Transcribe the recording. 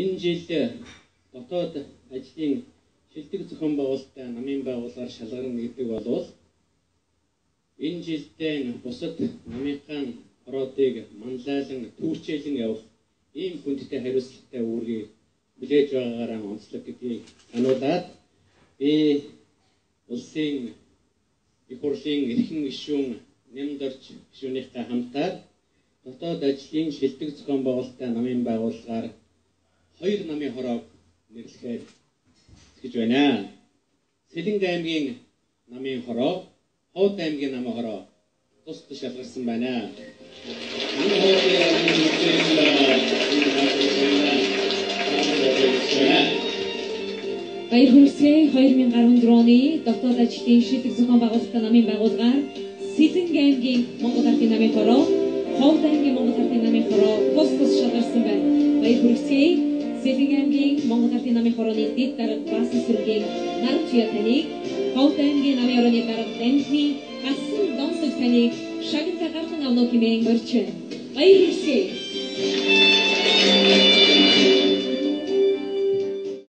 Энэ жил дотоод ажлын шилдэг зохион байгуулалттай намын байгууллагаар шалгарна гэдэг болвол энэ жилдээ бусад намынхаа хороодыг манлайлан түүрчээлэн явах ийм хүндтэй хариуцлагатай үүргийг хүлээж байгаагаараа онцлог гэдгийг сануулад би улсын их хурлын эрхэм гишүүн Нямдорч гишүүнийхтэй хамтаар дотоод ажлын шилдэг зохион байгуулалттай намын байгууллагаар 2 намын хороог нэрлэхээр гэж байна. Сэлэнг аймгийн намын хороо, Ховд аймгийн намын хороо тусад шалгарсан байна. Баяр хүргэе 2014 оны дотоод ажлын шилдэг зохион байгуулалттай намын байгууллагаар Сэлэнг аймгийн Монгол Ардын намын хороо, Ховд аймгийн Монгол Ардын намын хороо тусад шалгарсан байна. Баяр хүргэе Сэлэнг аймгийн Монгол Ардын намын хорооны дэд дарга Баасан сүргийн наран чия таныг, Ховд аймгийн намын хорооны дарга Дамжны асан донсог таныг шагнал гартан авно хэмээн орж байна. Баяр хүргэе.